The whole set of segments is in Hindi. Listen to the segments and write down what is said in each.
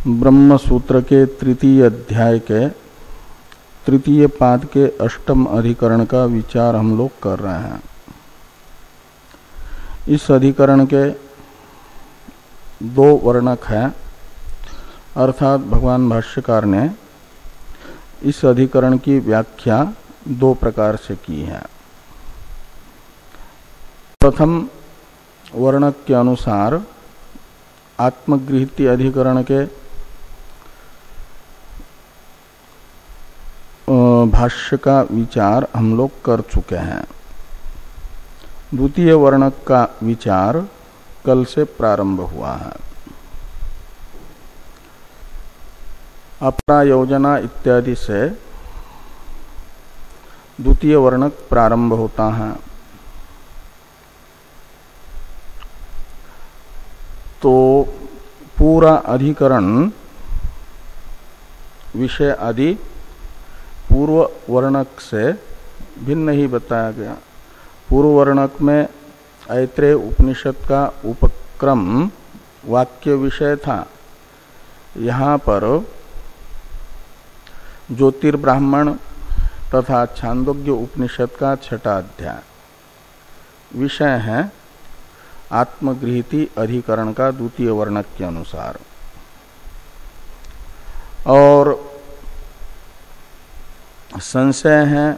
ब्रह्म सूत्र के तृतीय अध्याय के तृतीय पाद के अष्टम अधिकरण का विचार हम लोग कर रहे हैं। इस अधिकरण के दो वर्णक हैं, अर्थात भगवान भाष्यकार ने इस अधिकरण की व्याख्या दो प्रकार से की है। प्रथम वर्णक के अनुसार आत्मगृहीत अधिकरण के भाष्य का विचार हम लोग कर चुके हैं। द्वितीय वर्णक का विचार कल से प्रारंभ हुआ है। अप्रायोजना इत्यादि से द्वितीय वर्णक प्रारंभ होता है। तो पूरा अधिकरण विषय आदि पूर्व वर्णक से भिन्न ही बताया गया। पूर्व वर्णक में ऐत्रेय उपनिषद का उपक्रम वाक्य विषय था। यहाँ पर ज्योतिर्ब्राह्मण तथा छांदोग्य उपनिषद का छठा अध्याय विषय है आत्मगृहीति अधिकरण का द्वितीय वर्णक के अनुसार। और संशय है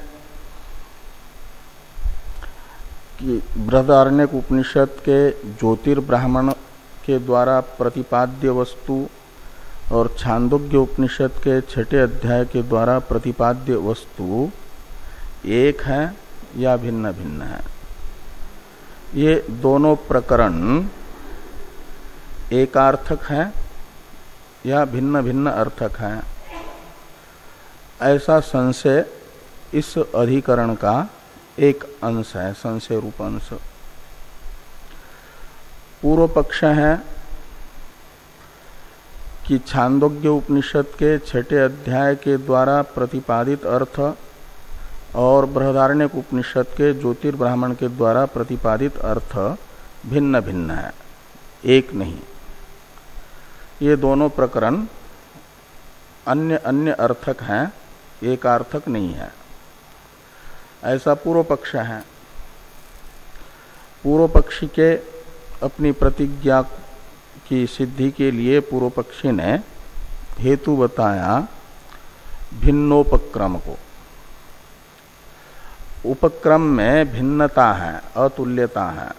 कि बृहदारण्यक उपनिषद के ज्योतिर्ब्राह्मण के द्वारा प्रतिपाद्य वस्तु और छांदोग्य उपनिषद के छठे अध्याय के द्वारा प्रतिपाद्य वस्तु एक है या भिन्न भिन्न है। ये दोनों प्रकरण एकार्थक है या भिन्न भिन्न अर्थक है, ऐसा संशय इस अधिकरण का एक अंश है, संशय रूप अंश। पूर्व पक्ष है कि छांदोग्य उपनिषद के छठे अध्याय के द्वारा प्रतिपादित अर्थ और बृहदारण्यक उपनिषद के ज्योतिर्ब्राह्मण के द्वारा प्रतिपादित अर्थ भिन्न भिन्न है, एक नहीं। ये दोनों प्रकरण अन्य अन्य अर्थक हैं, एक अर्थक नहीं है, ऐसा पूर्व पक्ष है। पूर्व पक्षी के अपनी प्रतिज्ञा की सिद्धि के लिए पूर्व पक्षी ने हेतु बताया भिन्नोपक्रम को। उपक्रम में भिन्नता है, अतुल्यता है।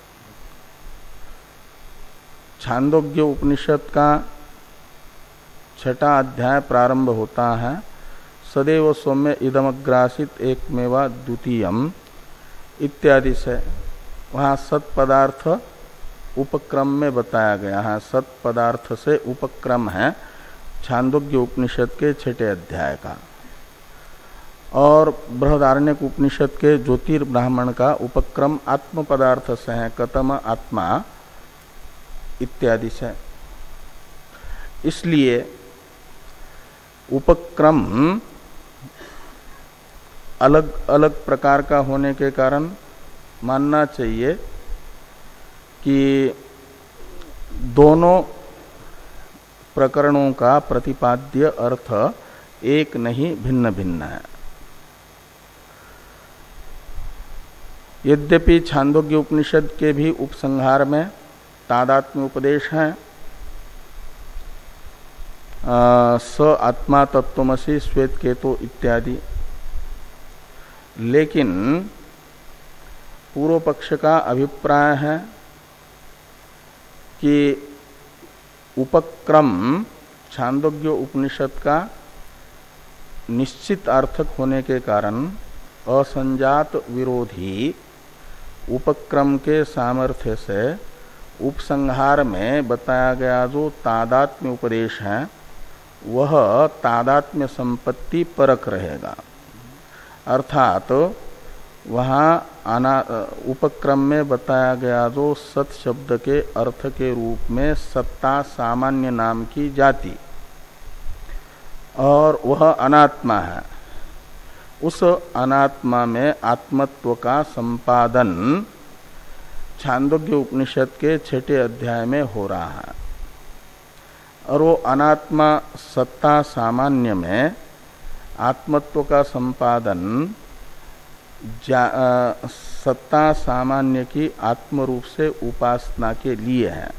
छांदोग्य उपनिषद का छठा अध्याय प्रारंभ होता है सदैव सौम्य इदमग्रासित एकमेवा द्वितीयम इत्यादि से। वहाँ सत पदार्थ उपक्रम में बताया गया है। सत पदार्थ से उपक्रम है छांदोग्य उपनिषद के छठे अध्याय का। और बृहदारण्यक उपनिषद के ज्योतिर्ब्राह्मण का उपक्रम आत्म पदार्थ से है, कतम आत्मा इत्यादि से। इसलिए उपक्रम अलग अलग प्रकार का होने के कारण मानना चाहिए कि दोनों प्रकरणों का प्रतिपाद्य अर्थ एक नहीं, भिन्न भिन्न है। यद्यपि छांदोग्य उपनिषद के भी उपसंहार में तादात्म्य उपदेश है, स आत्मा तत्वमसि श्वेत केतो इत्यादि, लेकिन पूर्व पक्ष का अभिप्राय है कि उपक्रम छांदोग्य उपनिषद का निश्चित अर्थक होने के कारण असंजात विरोधी उपक्रम के सामर्थ्य से उपसंहार में बताया गया जो तादात्म्य उपदेश है वह तादात्म्य संपत्ति परक रहेगा। अर्थात वहाँ उपक्रम में बताया गया जो सत शब्द के अर्थ के रूप में सत्ता सामान्य नाम की जाति और वह अनात्मा है, उस अनात्मा में आत्मत्व का संपादन छांदोग्य उपनिषद के छठे अध्याय में हो रहा है। और वो अनात्मा सत्ता सामान्य में आत्मत्व का संपादन सत्ता सामान्य की आत्म रूप से उपासना के लिए है।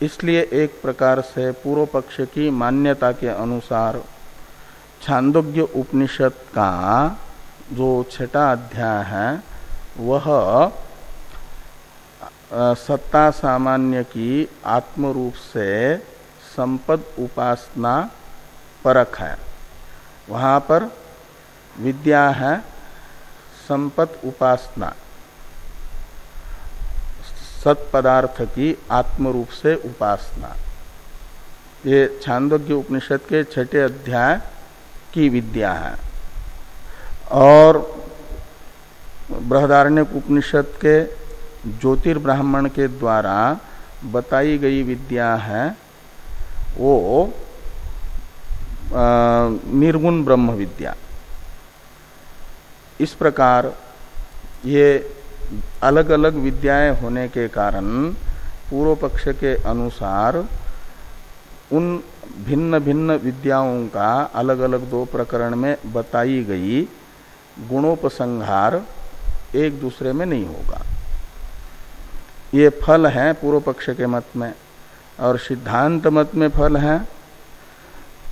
इसलिए एक प्रकार से पूर्व पक्ष की मान्यता के अनुसार छांदोग्य उपनिषद का जो छठा अध्याय है वह सत्ता सामान्य की आत्म रूप से संपद उपासना परक है। वहाँ पर विद्या है संपद उपासना, सत्पदार्थ की आत्म रूप से उपासना। ये छांदोग्य उपनिषद के छठे अध्याय की विद्या है। और बृहदारण्यक उपनिषद के ज्योतिर्ब्राह्मण के द्वारा बताई गई विद्या है वो निर्गुण ब्रह्म विद्या। इस प्रकार ये अलग अलग विद्याएं होने के कारण पूर्व पक्ष के अनुसार उन भिन्न भिन्न विद्याओं का अलग अलग दो प्रकरण में बताई गई गुणोपसंहार एक दूसरे में नहीं होगा। ये फल है पूर्व पक्ष के मत में। और सिद्धांत मत में फल है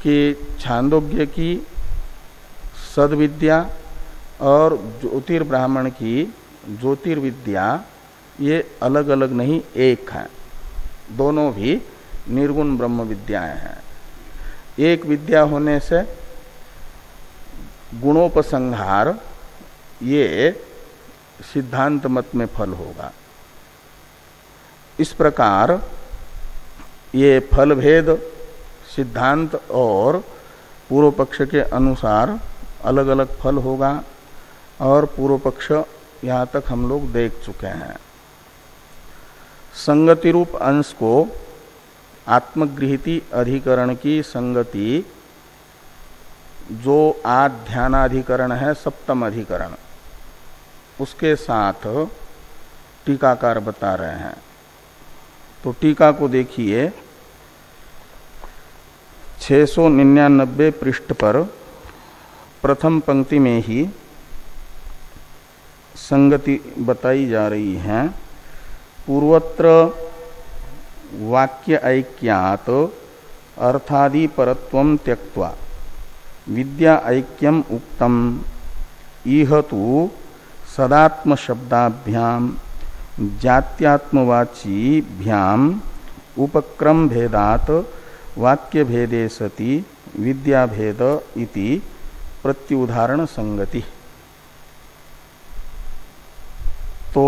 कि छांदोग्य की सद्विद्या और ज्योतिर्ब्राह्मण की ज्योतिर्विद्या ये अलग अलग नहीं, एक है। दोनों भी निर्गुण ब्रह्म विद्याएं हैं। एक विद्या होने से गुणोपसंहार ये सिद्धांत मत में फल होगा। इस प्रकार ये फल भेद सिद्धांत और पूर्व पक्ष के अनुसार अलग अलग फल होगा। और पूर्व पक्ष यहाँ तक हम लोग देख चुके हैं। संगति रूप अंश को आत्मगृहिती अधिकरण की संगति जो आध्यानाधिकरण है सप्तम अधिकरण, उसके साथ टीकाकार बता रहे हैं। तो टीका को देखिए 699 पृष्ठ पर प्रथम पंक्ति में ही संगति बताई जा रही है। पूर्वत्र वाक्य ऐक्यात अर्थादि परत्वं त्यक्त्वा विद्या ऐक्यम उक्तम इह तु सदात्म शब्दाभ्याम जात्यात्मवाचीभ्याम उपक्रम भेदात वाक्य भेदे सति विद्या भेद इति प्रत्युदाहरण संगति। तो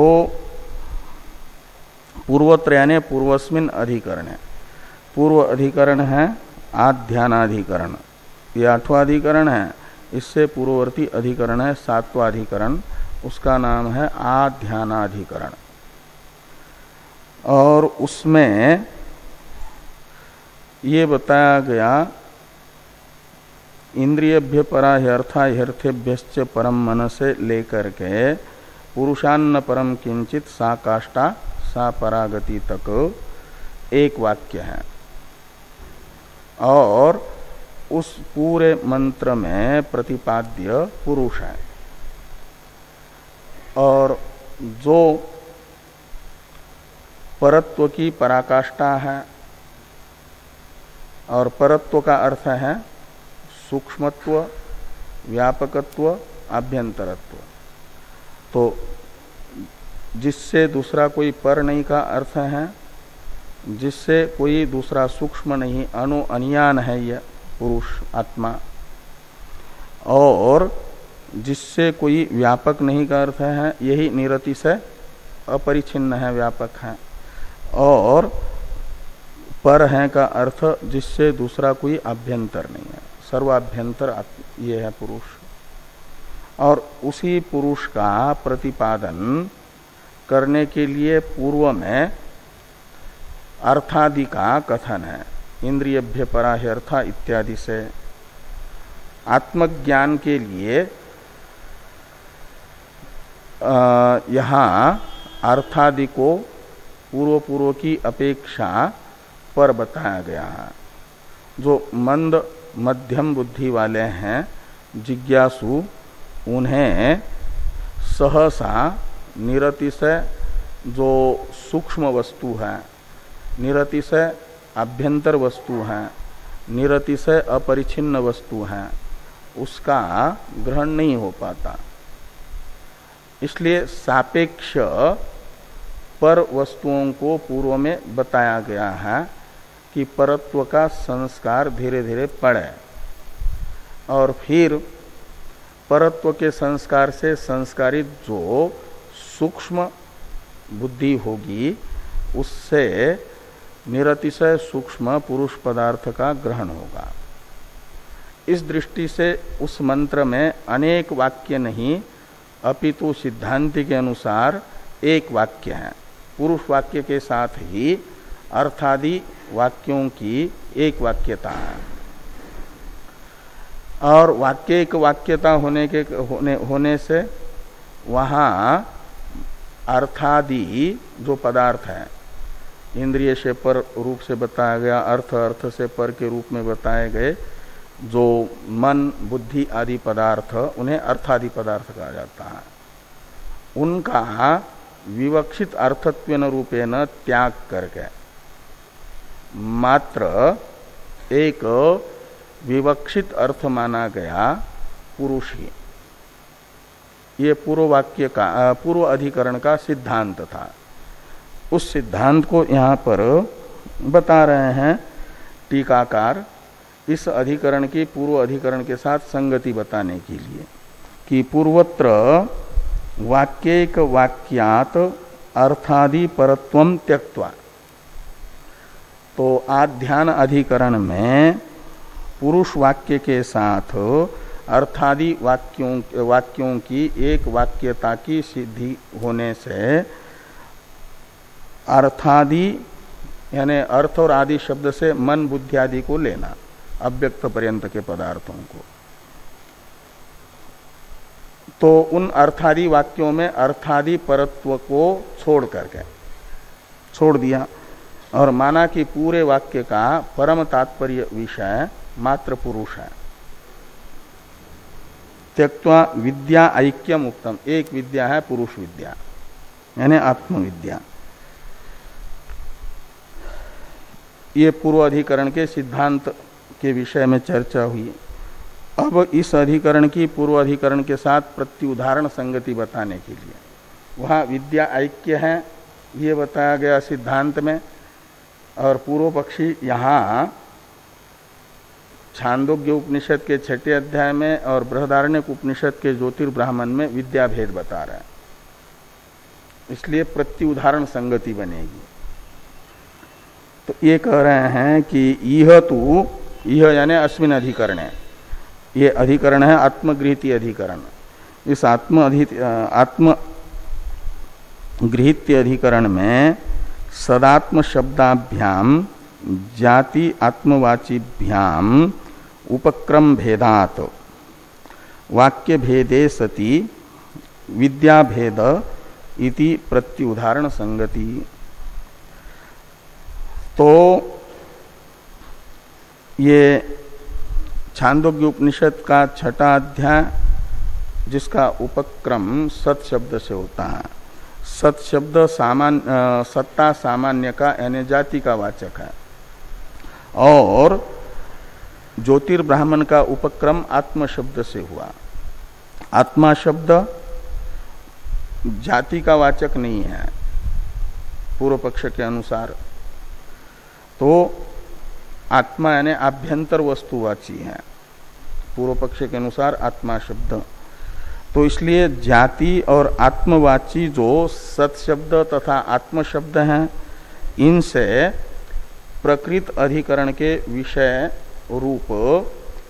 पूर्वत्र यानी पूर्वस्मिन अधिकरण है। पूर्व अधिकरण है आध्यानाधिकरण, ये 8वां अधिकरण है। इससे पूर्ववर्ती अधिकरण है 7वां अधिकरण, उसका नाम है आध्यानाधिकरण। और उसमें ये बताया गया इंद्रियभ्य परा ह्यर्था ह्यर्थेभ्यश्च परम मन से लेकर के पुरुषान्न परम किंचित सा काष्ठा सा परागति तक एक वाक्य है। और उस पूरे मंत्र में प्रतिपाद्य पुरुष है। और जो परत्व की पराकाष्ठा है, और परत्व का अर्थ है सूक्ष्मत्व, व्यापकत्व, आभ्यंतरत्व। तो जिससे दूसरा कोई पर नहीं का अर्थ है, जिससे कोई दूसरा सूक्ष्म नहीं, अणु अनियान है यह पुरुष आत्मा। और जिससे कोई व्यापक नहीं का अर्थ है, यही निरतिशय अपरिछिन्न है, व्यापक है। और पर है का अर्थ जिससे दूसरा कोई आभ्यंतर नहीं है, सर्वाभ्यंतर ये है पुरुष। और उसी पुरुष का प्रतिपादन करने के लिए पूर्व में अर्थादि का कथन है। इंद्रियभ्य परा ह्यर्था इत्यादि से आत्मज्ञान के लिए यहाँ अर्थादि को पूर्व की अपेक्षा पर बताया गया है। जो मंद मध्यम बुद्धि वाले हैं जिज्ञासु, उन्हें सहसा निरतिशय जो सूक्ष्म वस्तु है, निरतिशय आभ्यंतर वस्तु है, निरतिशय अपरिच्छिन्न वस्तु है, उसका ग्रहण नहीं हो पाता। इसलिए सापेक्ष पर वस्तुओं को पूर्व में बताया गया है कि परत्व का संस्कार धीरे धीरे पड़े और फिर परत्व के संस्कार से संस्कारित जो सूक्ष्म बुद्धि होगी उससे निरतिशय सूक्ष्म पुरुष पदार्थ का ग्रहण होगा। इस दृष्टि से उस मंत्र में अनेक वाक्य नहीं अपितु सिद्धांति के अनुसार एक वाक्य है। पुरुष वाक्य के साथ ही अर्थादि वाक्यों की एक वाक्यता है और वाक्य एक वाक्यता होने से वहाँ अर्थादि जो पदार्थ है, इंद्रिय से पर रूप से बताया गया, अर्थ अर्थ से पर के रूप में बताए गए जो मन बुद्धि आदि पदार्थ, उन्हें अर्थादि पदार्थ कहा जाता है। उनका विवक्षित अर्थत्वेन रूपेण त्याग करके मात्र एक विवक्षित अर्थ माना गया पुरुष ही। ये पूर्व वाक्य का पूर्व अधिकरण का सिद्धांत था। उस सिद्धांत को यहाँ पर बता रहे हैं टीकाकार इस अधिकरण की पूर्व अधिकरण के साथ संगति बताने के लिए कि पूर्वत्र वाक्येक वाक्यात अर्थादि परत्वम त्यक्त्वा, तो आध्यान अधिकरण में पुरुष वाक्य के साथ अर्थादि वाक्यों की एक वाक्यता की सिद्धि होने से अर्थादि यानी अर्थ और आदि शब्द से मन बुद्धि आदि को लेना, अव्यक्त पर्यंत के पदार्थों को, तो उन अर्थादि वाक्यों में अर्थादि परत्व को छोड़ दिया और माना कि पूरे वाक्य का परम तात्पर्य विषय मात्र पुरुष है। त्यक्त्वा विद्या ऐक्यम उक्तम, एक विद्या है पुरुष विद्या यानी आत्मविद्या। ये पूर्व अधिकरण के सिद्धांत के विषय में चर्चा हुई। अब इस अधिकरण की पूर्व अधिकरण के साथ प्रत्युदाहरण संगति बताने के लिए वहाँ विद्या ऐक्य है ये बताया गया सिद्धांत में, और पूर्व पक्षी यहाँ छांदोग्य उपनिषद के 6 अध्याय में और बृहदारण्यक उपनिषद के ज्योतिर्ब्राह्मण में विद्या भेद बता रहे हैं। इसलिए प्रत्युदाहरण संगति बनेगी। तो ये कह रहे हैं कि यह यानी अस्मिन अधिकरण है, ये अधिकरण है आत्मगृहीति अधिकरण। इस आत्मगृहीत्य अधिकरण में सदात्म शब्दाभ्याम जाति आत्मवाचीभ्याम उपक्रम भेदात वाक्य भेदे सति विद्या भेद इति प्रत्युदाहरण संगति। तो ये छांदोग्य उपनिषद का 6 अध्याय जिसका उपक्रम सत शब्द से होता है। सत शब्द सत्ता सामान्य का यानी जाति का वाचक है और ज्योतिर्ब्राह्मण का उपक्रम आत्म शब्द से हुआ। आत्मा शब्द जाति का वाचक नहीं है पूर्व पक्ष के अनुसार, तो आत्मा यानी आभ्यंतर वस्तुवाची है पूर्व पक्ष के अनुसार आत्मा शब्द। तो इसलिए जाति और आत्मवाची जो सत शब्द तथा आत्म शब्द हैं, इनसे प्रकृत अधिकरण के विषय रूप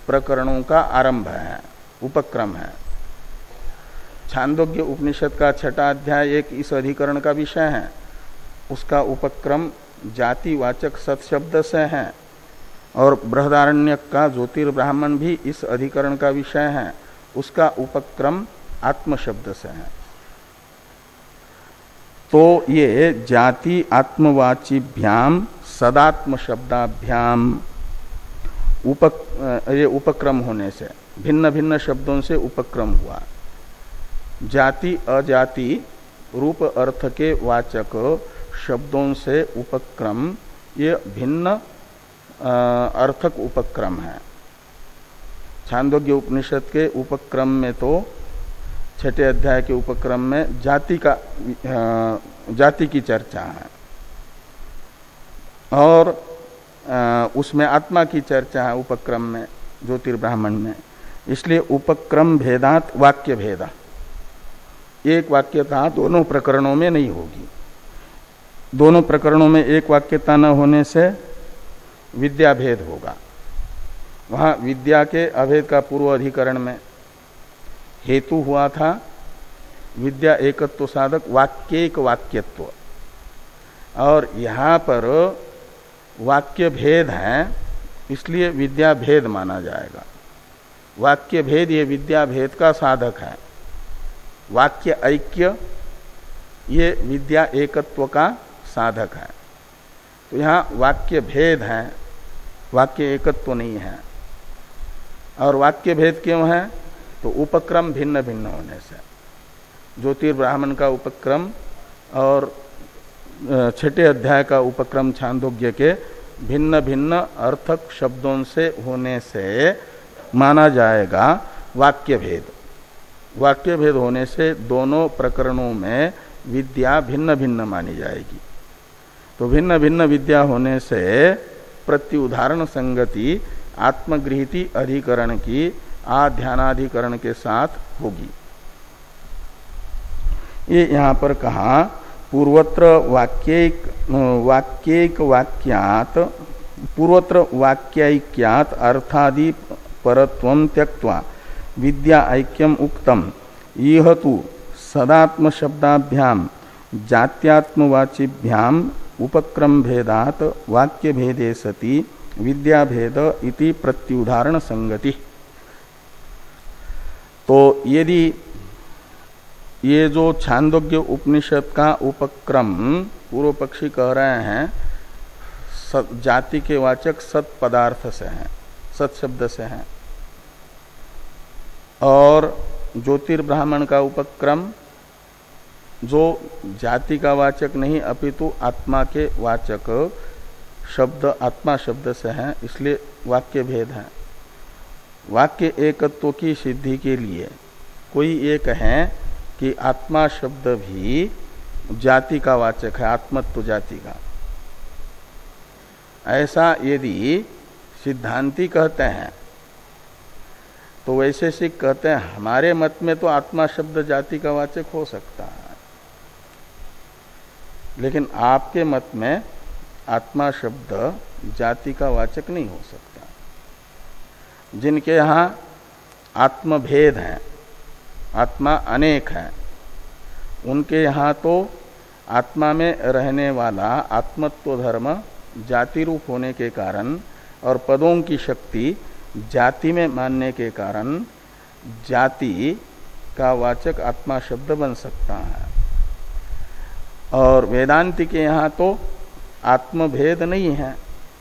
प्रकरणों का आरंभ है, उपक्रम है। छांदोग्य उपनिषद का 6 अध्याय एक इस अधिकरण का विषय है, उसका उपक्रम जातिवाचक सत शब्द से है, और बृहदारण्यक का ज्योतिर्ब्राह्मण भी इस अधिकरण का विषय है, उसका उपक्रम आत्म शब्द से है। तो ये जाति आत्मवाचीभ्याम सदात्म शब्दाभ्याम ये उपक्रम होने से, भिन्न भिन्न शब्दों से उपक्रम हुआ। जाति अजाति रूप अर्थ के वाचक शब्दों से उपक्रम ये भिन्न अर्थक उपक्रम है। छांदोग्य उपनिषद के उपक्रम में तो छठे अध्याय के उपक्रम में जाति की चर्चा है और उसमें आत्मा की चर्चा है उपक्रम में, ज्योतिर्ब्राह्मण में। इसलिए उपक्रम भेदात वाक्य भेदा, एक वाक्यता दोनों प्रकरणों में नहीं होगी। दोनों प्रकरणों में एक वाक्यता न होने से विद्या भेद होगा। वहां विद्या के अभेद का पूर्व अधिकरण में हेतु हुआ था विद्या एकत्व साधक वाक्येक वाक्यत्व, और यहां पर वाक्य भेद है इसलिए विद्या भेद माना जाएगा। वाक्य भेद ये विद्या भेद का साधक है, वाक्य ऐक्य ये विद्या एकत्व का साधक है। तो यहाँ वाक्य भेद है, वाक्य एकत्व नहीं है। और वाक्य भेद क्यों है? तो उपक्रम भिन्न भिन्न होने से। ज्योतिर्ब्राह्मण का उपक्रम और छठे अध्याय का उपक्रम छांदोग्य के भिन्न भिन्न अर्थक शब्दों से होने से माना जाएगा वाक्य भेद। वाक्य भेद होने से दोनों प्रकरणों में विद्या भिन्न भिन्न मानी जाएगी। तो भिन्न भिन्न विद्या होने से प्रत्युदाहरण संगति आत्मगृहीति अधिकरण की आध्यानाधिकरण के साथ होगी। ये यहां पर कहा पूर्वत्र वाक्यैक वाक्यात पूर्वत्र वाक्यैक्यात अर्थादि परत्वं त्यक्त्वा विद्या ऐक्यम उक्तम इह तु सदात्म शब्दाभ्याम जात्यात्मवाचिभ्याम उपक्रम भेदात वाक्य भेदे सति विद्या भेद इति प्रत्युदाहरण संगति। तो यदि ये जो छांदोग्य उपनिषद का उपक्रम पूर्व पक्षी कह रहे हैं जाति के वाचक सत पदार्थ से हैं, सत शब्द से हैं, और ज्योतिर्ब्राह्मण का उपक्रम जो जाति का वाचक नहीं अपितु आत्मा के वाचक शब्द आत्मा शब्द से हैं, इसलिए वाक्य भेद है। वाक्य एकत्व की सिद्धि के लिए कोई ये कहे कि आत्मा शब्द भी जाति का वाचक है, आत्मत्व जाति का, ऐसा यदि सिद्धांती कहते हैं तो वैशेषिक कहते हैं हमारे मत में तो आत्मा शब्द जाति का वाचक हो सकता है, लेकिन आपके मत में आत्मा शब्द जाति का वाचक नहीं हो सकता। जिनके यहाँ आत्मभेद है, आत्मा अनेक है, उनके यहाँ तो आत्मा में रहने वाला आत्मत्व धर्म जाति रूप होने के कारण और पदों की शक्ति जाति में मानने के कारण जाति का वाचक आत्मा शब्द बन सकता है। और वेदांति के यहाँ तो आत्मभेद नहीं है,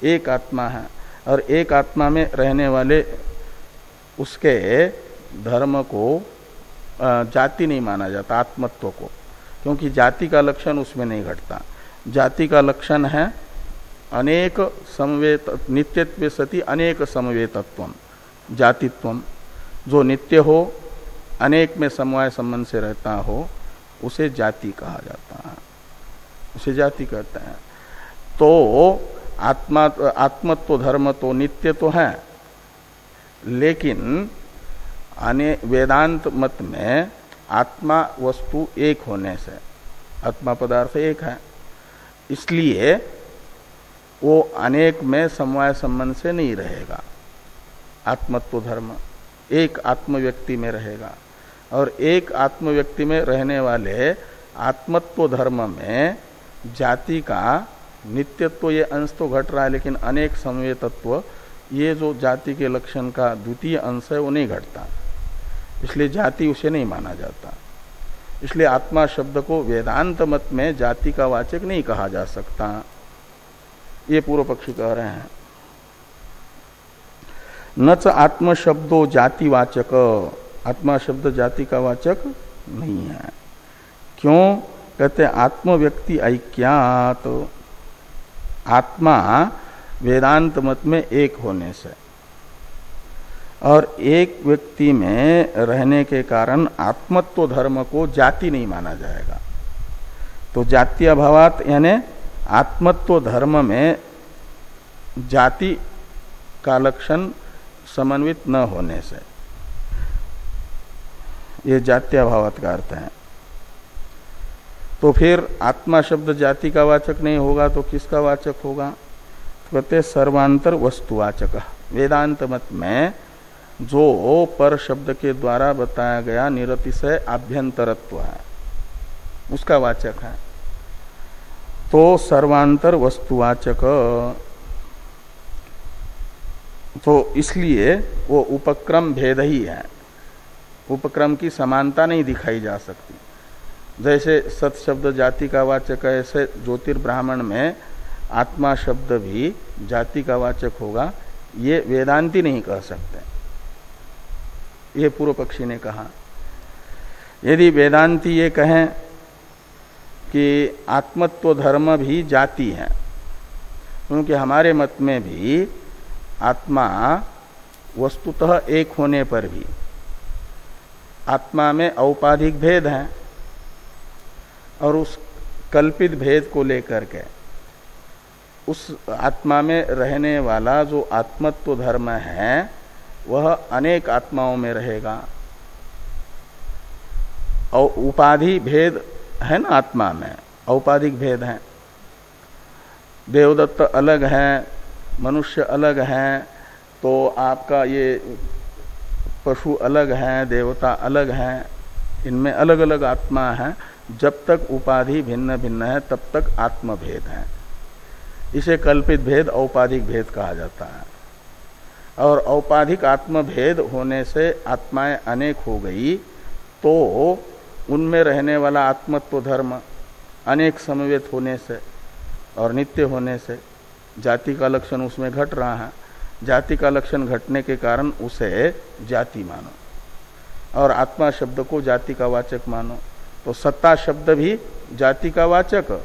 एक आत्मा है, और एक आत्मा में रहने वाले उसके धर्म को जाति नहीं माना जाता, आत्मत्व को, क्योंकि जाति का लक्षण उसमें नहीं घटता। जाति का लक्षण है अनेक समवेत, नित्यत्व सति अनेक समवेतत्वम, जातित्वम। जो नित्य हो, अनेक में समवाय संबंध से रहता हो, उसे जाति कहा जाता है, उसे जाति कहते हैं। तो आत्मत्व धर्म तो नित्य तो है, लेकिन वेदांत मत में आत्मा वस्तु एक होने से, आत्मा पदार्थ एक है, इसलिए वो अनेक में समवाय संबंध से नहीं रहेगा। आत्मत्व धर्म एक आत्म व्यक्ति में रहेगा, और एक आत्म व्यक्ति में रहने वाले आत्मत्व धर्म में जाति का नित्यत्व ये अंश तो घट रहा है, लेकिन अनेक समवेय तत्व ये जो जाति के लक्षण का द्वितीय अंश है वो नहीं घटता, इसलिए जाति उसे नहीं माना जाता। इसलिए आत्मा शब्द को वेदांत मत में जाति का वाचक नहीं कहा जा सकता, ये पूर्व पक्षी कह रहे हैं। न च आत्म शब्दो जातिवाचक, आत्मा शब्द जाति का वाचक नहीं है। क्यों? कहते आत्म व्यक्ति ऐक्यात, आत्मा वेदांत मत में एक होने से और एक व्यक्ति में रहने के कारण आत्मत्व धर्म को जाति नहीं माना जाएगा। तो जातीय अभावात यानी आत्मत्व धर्म में जाति का लक्षण समन्वित न होने से, ये जातीय अभावात का अर्थ है। तो फिर आत्मा शब्द जाति का वाचक नहीं होगा तो किसका वाचक होगा? तो कहते सर्वांतर वस्तुवाचक। वेदांत मत में जो पर शब्द के द्वारा बताया गया निरतिशय आभ्यंतरत्व है उसका वाचक है। तो सर्वांतर वस्तुवाचक, तो इसलिए वो उपक्रम भेद ही है, उपक्रम की समानता नहीं दिखाई जा सकती। जैसे सत शब्द जाति का वाचक है, ऐसे ज्योतिर्ब्राह्मण में आत्मा शब्द भी जाति का वाचक होगा, ये वेदांती नहीं कह सकते। ये पूर्व पक्षी ने कहा। यदि वेदांती ये कहें कि आत्मत्व धर्म भी जाति है, क्योंकि हमारे मत में भी आत्मा वस्तुतः एक होने पर भी आत्मा में औपाधिक भेद है और उस कल्पित भेद को लेकर के उस आत्मा में रहने वाला जो आत्मत्व धर्म है वह अनेक आत्माओं में रहेगा। और उपाधि भेद है ना, आत्मा में औपाधिक भेद है। देवदत्त अलग है, मनुष्य अलग है, तो आपका ये पशु अलग है, देवता अलग है, इनमें अलग अलग आत्मा है। जब तक उपाधि भिन्न भिन्न है तब तक आत्मभेद है। इसे कल्पित भेद औपाधिक भेद कहा जाता है। और औपाधिक आत्मभेद होने से आत्माएं अनेक हो गई तो उनमें रहने वाला आत्मत्व धर्म अनेक समवेत होने से और नित्य होने से जाति का लक्षण उसमें घट रहा है। जाति का लक्षण घटने के कारण उसे जाति मानो और आत्मा शब्द को जाति का वाचक मानो। तो सत्ता शब्द भी जाति का वाचक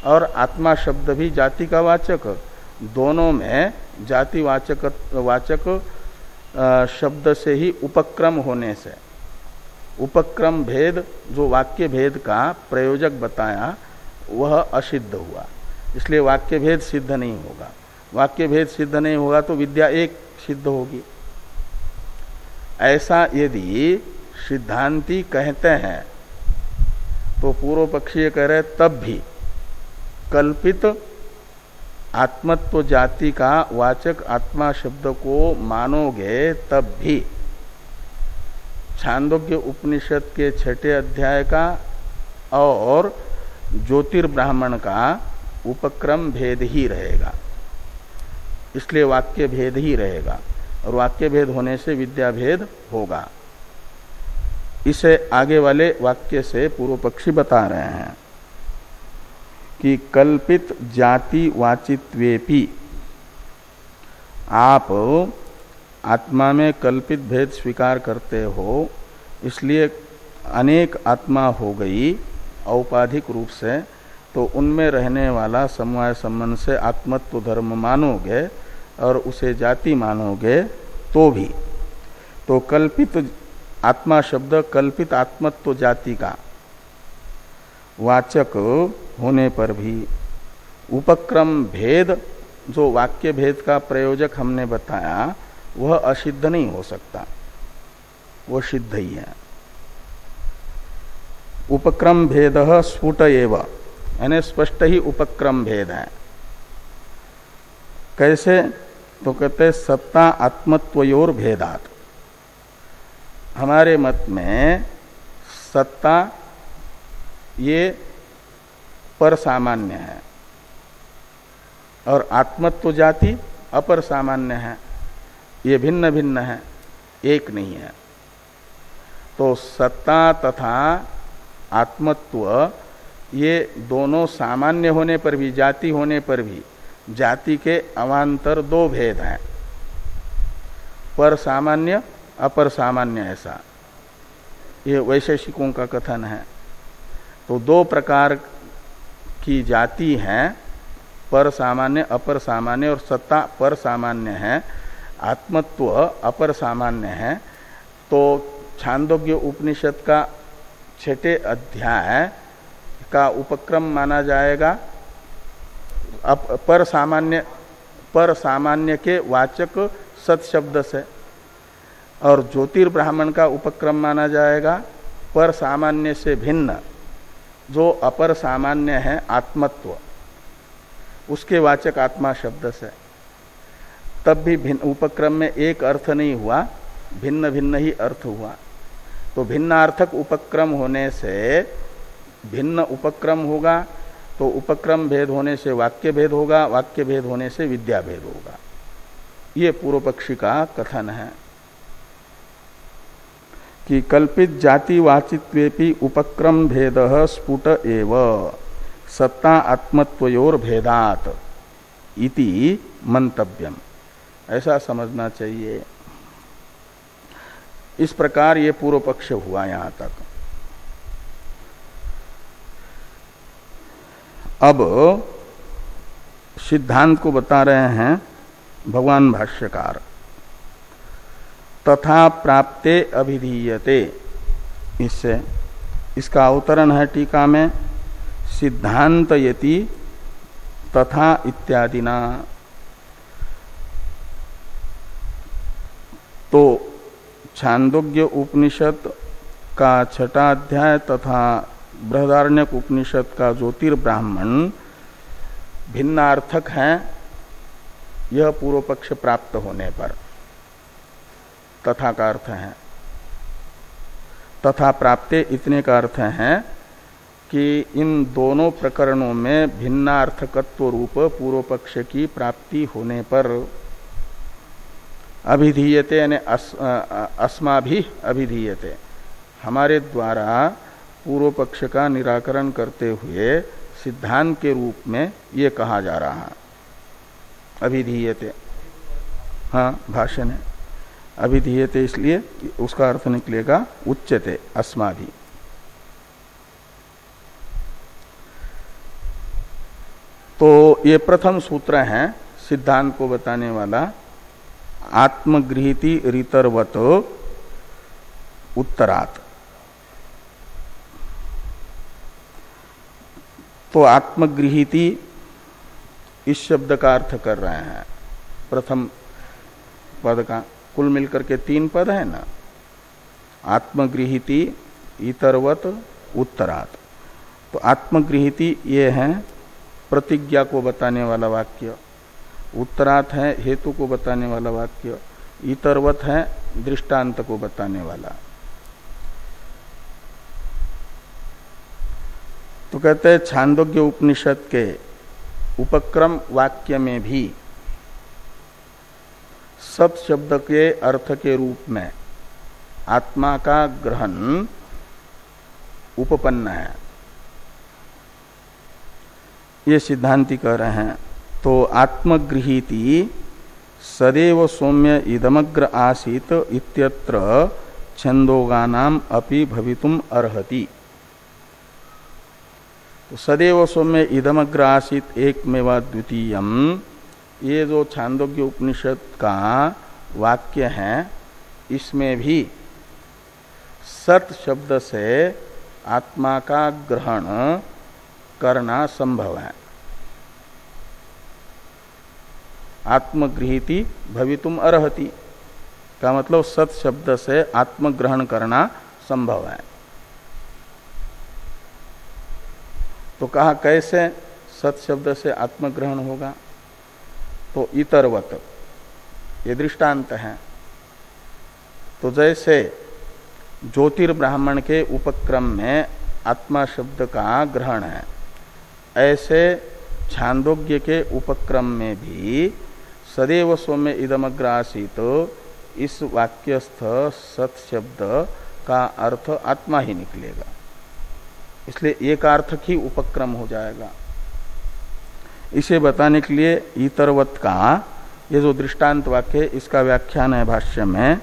और आत्मा शब्द भी जाति का वाचक, दोनों में जाति वाचक शब्द से ही उपक्रम होने से, उपक्रम भेद जो वाक्य भेद का प्रयोजक बताया वह असिद्ध हुआ, इसलिए वाक्य भेद सिद्ध नहीं होगा। वाक्य भेद सिद्ध नहीं होगा तो विद्या एक सिद्ध होगी। ऐसा यदि सिद्धांती कहते हैं तो पूर्व पक्षीय कह रहे तब भी कल्पित आत्मत्व जाति का वाचक आत्मा शब्द को मानोगे तब भी छांदोग्य उपनिषद के 6 अध्याय का और ज्योतिर्ब्राह्मण का उपक्रम भेद ही रहेगा। इसलिए वाक्य भेद ही रहेगा और वाक्य भेद होने से विद्या भेद होगा। इसे आगे वाले वाक्य से पूर्व पक्षी बता रहे हैं कि कल्पित जाति वाचित्वेपि, आप आत्मा में कल्पित भेद स्वीकार करते हो, इसलिए अनेक आत्मा हो गई औपाधिक रूप से, तो उनमें रहने वाला समवाय संबंध से आत्मत्व धर्म मानोगे और उसे जाति मानोगे तो भी, तो कल्पित आत्मा शब्द कल्पित आत्मत्व जाति का वाचक होने पर भी उपक्रम भेद जो वाक्य भेद का प्रयोजक हमने बताया वह असिद्ध नहीं हो सकता, वह सिद्ध ही है। उपक्रम भेद स्फुट एव, यानी स्पष्ट ही उपक्रम भेद है। कैसे? तो कहते सत्ता आत्मत्वयोर भेदात। हमारे मत में सत्ता ये पर सामान्य है और आत्मत्व जाति अपर सामान्य है, ये भिन्न भिन्न है, एक नहीं है। तो सत्ता तथा आत्मत्व ये दोनों सामान्य होने पर भी, जाति होने पर भी, जाति के अवान्तर 2 भेद हैं। पर सामान्य अपर सामान्य ऐसा, ये वैशेषिकों का कथन है। तो दो प्रकार की जाति हैं, पर सामान्य अपर सामान्य, और सत्ता पर सामान्य है, आत्मत्व अपर सामान्य है। तो छांदोग्य उपनिषद का 6ठे अध्याय का उपक्रम माना जाएगा पर सामान्य के वाचक सत शब्द से, और ज्योतिर्ब्राह्मण का उपक्रम माना जाएगा पर सामान्य से भिन्न जो अपर सामान्य है आत्मत्व, उसके वाचक आत्मा शब्द से। तब भी भिन्न उपक्रम में एक अर्थ नहीं हुआ, भिन्न भिन्न ही अर्थ हुआ। तो भिन्नार्थक उपक्रम होने से भिन्न उपक्रम होगा, तो उपक्रम भेद होने से वाक्य भेद होगा, वाक्य भेद होने से विद्या भेद होगा। ये पूर्व पक्षी का कथन है कि कल्पित जाति वाचित्वेपि उपक्रम भेद स्फुट एव सत्ता आत्मत्वयोर भेदात इति मंतव्यम, ऐसा समझना चाहिए। इस प्रकार ये पूर्व पक्ष हुआ यहां तक। अब सिद्धांत को बता रहे हैं भगवान भाष्यकार। तथा प्राप्ते अभिधीयते, इससे इसका अवतरण है टीका में, सिद्धांत यति तथा इत्यादिना। तो छांदोग्य उपनिषद का 6ठा अध्याय तथा बृहदारण्यक उपनिषद का ज्योतिर्ब्राह्मण भिन्नार्थक हैं, यह पूर्व पक्ष प्राप्त होने पर। तथा का अर्थ है, तथा प्राप्ते इतने का अर्थ है कि इन दोनों प्रकरणों में भिन्नार्थकत्व रूप पूर्व पक्ष की प्राप्ति होने पर अभिधीयते, यानी अस्माभि अभिधीयते, हमारे द्वारा पूर्व पक्ष का निराकरण करते हुए सिद्धांत के रूप में ये कहा जा रहा है अभिधीयते। हाँ, भाषण है अभिधीयते, इसलिए उसका अर्थ निकलेगा उच्यते अस्माभि। तो ये प्रथम सूत्र है सिद्धांत को बताने वाला, आत्मगृहीति रीतर्वत उत्तरात। तो आत्मगृहीति इस शब्द का अर्थ कर रहे हैं प्रथम पद का। कुल मिलकर के 3 पद है ना, आत्मगृहीति, इतरवत, उत्तरात। तो आत्मगृहीति ये है प्रतिज्ञा को बताने वाला वाक्य, उत्तरात है हेतु को बताने वाला वाक्य, इतरवत है दृष्टांत को बताने वाला। तो कहते हैं छांदोग्य उपनिषद के उपक्रम वाक्य में भी सत शब्द के अर्थ के रूप में आत्मा का ग्रहण उपपन्न है, ये सिद्धांति कह रहे हैं। तो आत्मगृहीति सदैव सौम्य इदमग्र आसीत इत्यत्र छंदोगानाम अपि भवितुम अर्हति। तो सदैव सौम्य इदमग्र आसीत एकमेवा द्वितीयम, ये जो छांदोग्य उपनिषद का वाक्य है, इसमें भी सत शब्द से आत्मा का ग्रहण करना संभव है। आत्मगृहीति भवितुम अर्हति का मतलब सत शब्द से आत्मग्रहण करना संभव है। तो कहा कैसे सत शब्द से आत्मग्रहण होगा? तो इतरवत, ये दृष्टांत है। तो जैसे ज्योतिर्ब्राह्मण के उपक्रम में आत्मा शब्द का ग्रहण है, ऐसे छांदोग्य के उपक्रम में भी सदैव सौम्य इदमग्र आसीत, इस वाक्यस्थ सत शब्द का अर्थ आत्मा ही निकलेगा, इसलिए एकार्थक ही उपक्रम हो जाएगा। इसे बताने के लिए इतरवत का ये जो दृष्टांत वाक्य इसका व्याख्यान है भाष्य में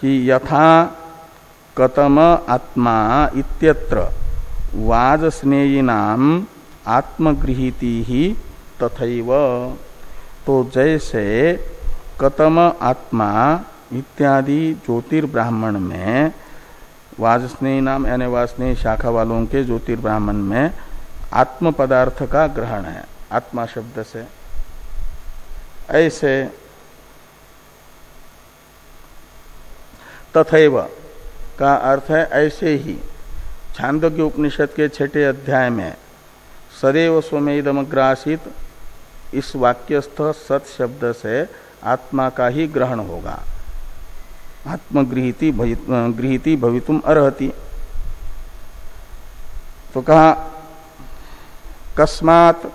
कि यथा कतम आत्मा इत्यत्र वाजस्नेयिनाम आत्मगृहीति ही तथैव। तो जैसे कतम आत्मा इत्यादि ज्योतिर्ब्राह्मण में वाजस्नेयी नाम यानी वाजस्नेयी शाखा वालों के ज्योतिर्ब्राह्मण में आत्म पदार्थ का ग्रहण है आत्मा शब्द से, ऐसे तथैव का अर्थ है ऐसे ही छांदोग्य उपनिषद के 6 अध्याय में सदैव स्वमेदमग्रासित इस वाक्यस्थ सत शब्द से आत्मा का ही ग्रहण होगा, आत्मगृहीति भवितुम अर्हति। तो कहा कस्मात्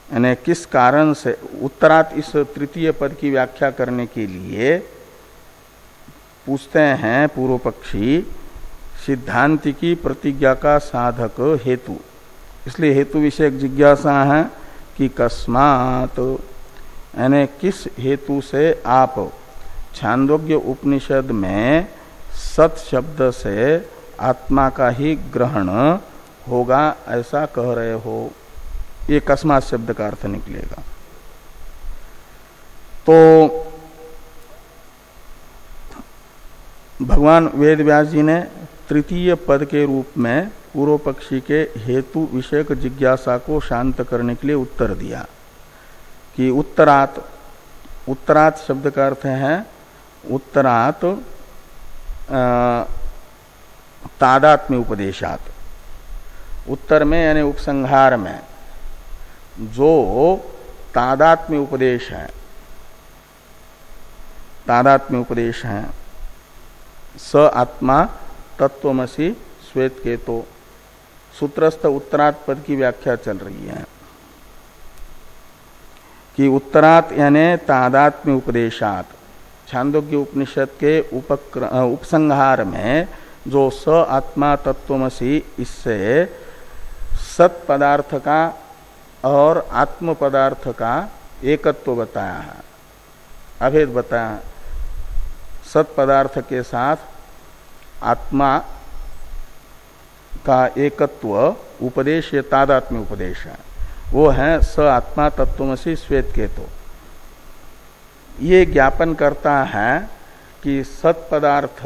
यानी किस कारण से, उत्तरात इस तृतीय पद की व्याख्या करने के लिए पूछते हैं पूर्व पक्षी सिद्धांति की प्रतिज्ञा का साधक हेतु, इसलिए हेतु विषयक जिज्ञासा है कि कस्मात् यानी किस हेतु से आप छांदोग्य उपनिषद में सत शब्द से आत्मा का ही ग्रहण होगा ऐसा कह रहे हो, ये कस्मात् शब्द का अर्थ निकलेगा। तो भगवान वेद व्यास जी ने तृतीय पद के रूप में पूर्व पक्षी के हेतु विषयक जिज्ञासा को शांत करने के लिए उत्तर दिया कि उत्तरात, उत्तरात शब्द का अर्थ है उत्तरात तादात्म्य उपदेशात, उत्तर में यानी उपसंहार में जो तादात्म्य उपदेश है, तादात्म्य उपदेश है स आत्मा तत्वमसि श्वेत केतो, सूत्रस्थ उत्तरात पद की व्याख्या चल रही है कि उत्तरात यानी तादात्म्य उपदेशात, छांदोग्य उपनिषद के उपसंहार में जो स आत्मा तत्वमसि इससे सत पदार्थ का और आत्म पदार्थ का एकत्व बताया है, अभेद बताया है। सत पदार्थ के साथ आत्मा का एकत्व उपदेश ये तादात्म्य उपदेश है, वो है स आत्मा तत्वमसि श्वेत केतो। ये ज्ञापन करता है कि सत पदार्थ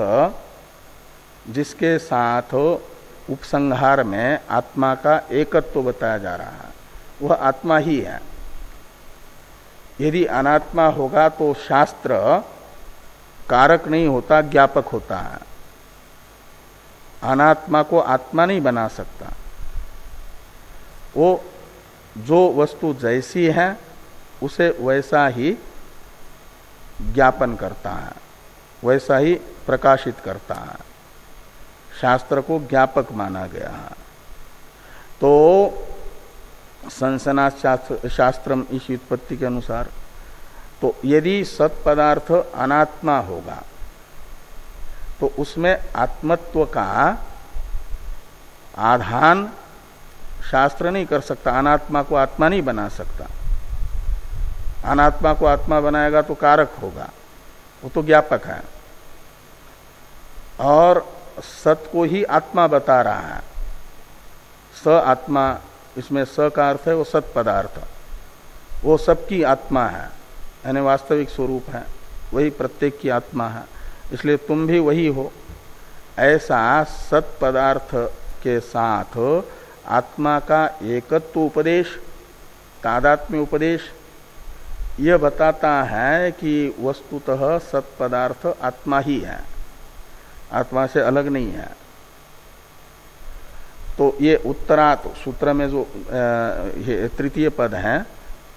जिसके साथ उपसंहार में आत्मा का एकत्व बताया जा रहा है वह आत्मा ही है। यदि अनात्मा होगा तो शास्त्र कारक नहीं होता, ज्ञापक होता है। अनात्मा को आत्मा नहीं बना सकता, वो जो वस्तु जैसी है उसे वैसा ही ज्ञापन करता है, वैसा ही प्रकाशित करता है। शास्त्र को ज्ञापक माना गया है। तो संसना शास्त्रम इस व्युत्पत्ति के अनुसार, तो यदि सत पदार्थ अनात्मा होगा तो उसमें आत्मत्व का आधान शास्त्र नहीं कर सकता, अनात्मा को आत्मा नहीं बना सकता। अनात्मा को आत्मा बनाएगा तो कारक होगा, वो तो ज्ञापक है, और सत को ही आत्मा बता रहा है। स आत्मा, इसमें स का अर्थ है वो सत पदार्थ, वो सबकी आत्मा है, यानी वास्तविक स्वरूप है, वही प्रत्येक की आत्मा है, इसलिए तुम भी वही हो। ऐसा सत पदार्थ के साथ आत्मा का एकत्व उपदेश, तादात्म्य उपदेश, यह बताता है कि वस्तुतः सत पदार्थ आत्मा ही है, आत्मा से अलग नहीं है। तो ये उत्तरात सूत्र में जो तृतीय पद है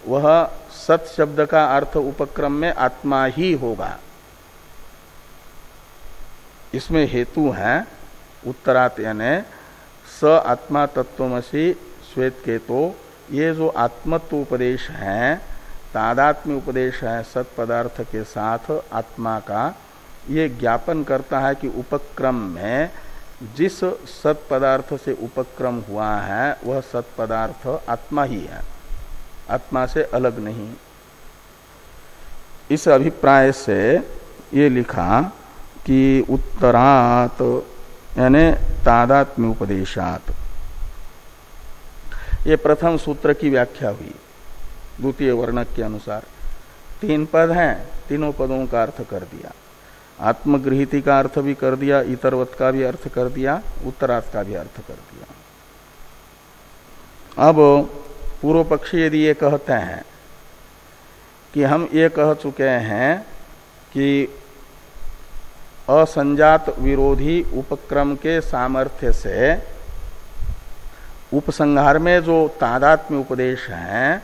वह सत शब्द का अर्थ उपक्रम में आत्मा ही होगा, इसमें हेतु है उत्तरात यानी स आत्मा तत्वमसि श्वेत केतो। ये जो आत्मत्व उपदेश है, तादात्म्य उपदेश है सत पदार्थ के साथ आत्मा का, ये ज्ञापन करता है कि उपक्रम में जिस सत पदार्थ से उपक्रम हुआ है वह सत पदार्थ आत्मा ही है। आत्मा से अलग नहीं। इस अभिप्राय से ये लिखा कि उत्तरात यानी तादात्म्य उपदेशात, ये प्रथम सूत्र की व्याख्या हुई द्वितीय वर्णक के अनुसार। 3 पद हैं, तीनों पदों का अर्थ कर दिया। आत्मगृहीति का अर्थ भी कर दिया, इतरवत का भी अर्थ कर दिया, उत्तरात का भी अर्थ कर दिया। अब पूर्व पक्षी यदि ये कहते हैं कि हम ये कह चुके हैं कि असंजात विरोधी उपक्रम के सामर्थ्य से उपसंहार में जो तादात्म्य उपदेश है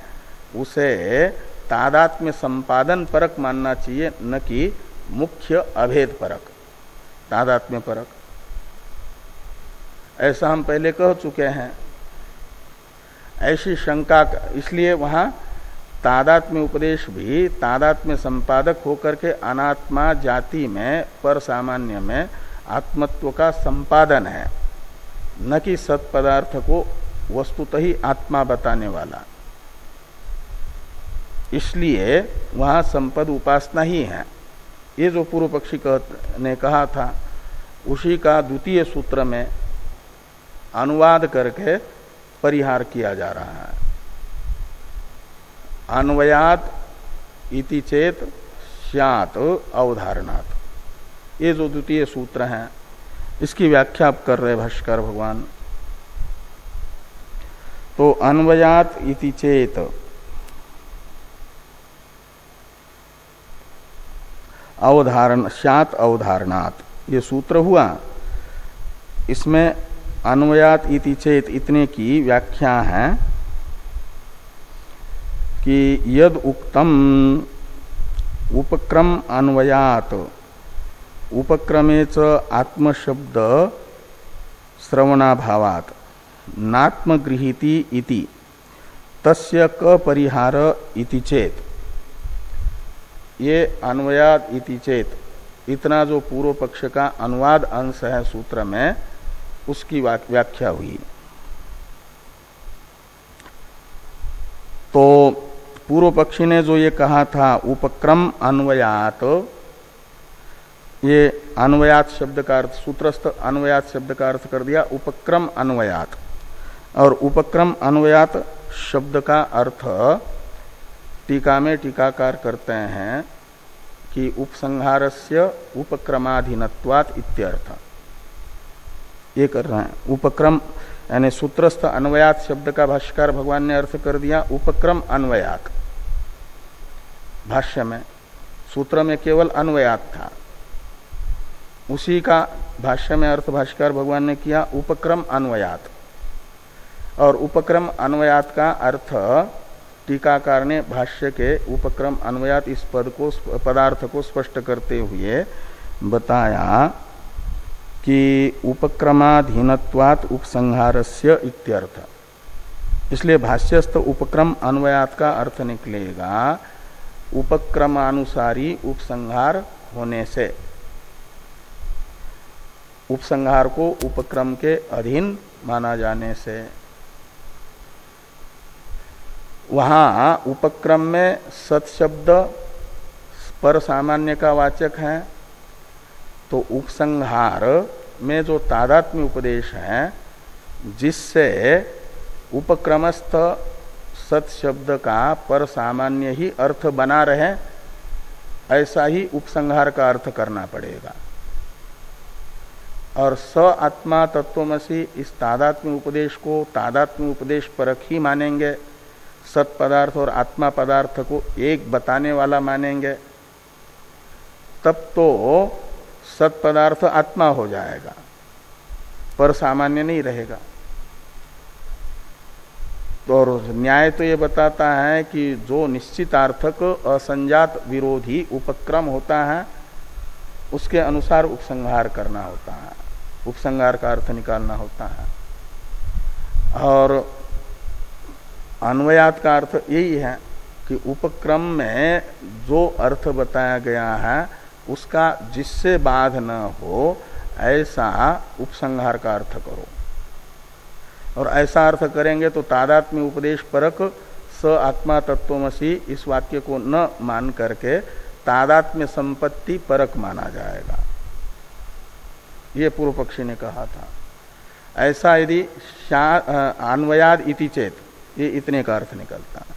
उसे तादात्म्य संपादन परक मानना चाहिए, न कि मुख्य अभेद परक, तादात्म्य परक। ऐसा हम पहले कह चुके हैं। ऐसी शंका, इसलिए वहां तादात्म्य उपदेश भी तादात्म्य संपादक होकर के अनात्मा जाति में पर सामान्य में आत्मत्व का संपादन है, न कि सत्पदार्थ को वस्तुतः ही आत्मा बताने वाला। इसलिए वहां संपद उपासना ही है। ये जो पूर्व पक्षी ने कहा था उसी का द्वितीय सूत्र में अनुवाद करके परिहार किया जा रहा है। अन्वयात इति चेत स्यात् अवधारणात्, ये जो द्वितीय सूत्र है इसकी व्याख्या कर रहे भाष्कर भगवान। तो अन्वयात इति चेत अवधारण स्यात् अवधारणात्, ये सूत्र हुआ। इसमें अन्वयात इति चेत इतने की व्याख्या है कि यद उक्तम उपक्रम अन्वयात उपक्रमे च आत्मशब्द श्रवणाभावात् नात्मगृहीति इति तस्य क परिहार इति चेत, ये अन्वयात इति चेत इतना जो पूर्व पक्ष का अनुवाद अंश है सूत्र में, उसकी व्याख्या हुई। तो पूर्व पक्षी ने जो ये कहा था उपक्रम अन्वयात, ये अन्वयात शब्द का अर्थ, सूत्रस्थ अन्वयात शब्द का अर्थ कर दिया उपक्रम अन्वयात। और उपक्रम अन्वयात शब्द का अर्थ टीका में टीकाकार करते हैं कि उपसंहारस्य उपक्रमाधीनत्वात् इत्यर्थ, ये कर रहे हैं। उपक्रम यानी सूत्रस्थ अन्वयात शब्द का भाष्यकार भगवान ने अर्थ कर दिया उपक्रम अन्वयात। भाष्य में सूत्र में केवल अन्वयात था, उसी का भाष्य में अर्थ भाष्यकार भगवान ने किया उपक्रम अन्वयात। और उपक्रम अन्वयात का अर्थ टीकाकार ने भाष्य के उपक्रम अन्वयात इस पदार्थ को स्पष्ट करते हुए बताया कि उपक्रमाधीनत्वात् उपसंहारस्य इत्यर्थ। इसलिए भाष्यस्थ उपक्रम अन्वयात का अर्थ निकलेगा उपक्रमानुसारी उपसंहार होने से, उपसंहार को उपक्रम के अधीन माना जाने से। वहां उपक्रम में सत्शब्द पर सामान्य का वाचक है, तो उपसंहार में जो तादात्म्य उपदेश है जिससे उपक्रमस्थ सत्शब्द का पर सामान्य ही अर्थ बना रहे, ऐसा ही उपसंहार का अर्थ करना पड़ेगा। और स आत्मा तत्वमसि इस तादात्म्य उपदेश को तादात्म्य उपदेश परक ही मानेंगे, सत पदार्थ और आत्मा पदार्थ को एक बताने वाला मानेंगे, तब तो सत पदार्थ आत्मा हो जाएगा, पर सामान्य नहीं रहेगा। तो और न्याय तो ये बताता है कि जो निश्चितार्थक असंजात विरोधी उपक्रम होता है उसके अनुसार उपसंहार करना होता है, उपसंहार का अर्थ निकालना होता है। और अन्वयात का अर्थ यही है कि उपक्रम में जो अर्थ बताया गया है उसका जिससे बाध न हो ऐसा उपसंहार का अर्थ करो। और ऐसा अर्थ करेंगे तो तादात्म्य उपदेश परक स आत्मा तत्वमसि इस वाक्य को न मान करके तादात्म्य संपत्ति परक माना जाएगा, ये पूर्व पक्षी ने कहा था। ऐसा यदि अन्वयाद इति चेत, ये इतने का अर्थ निकलता है।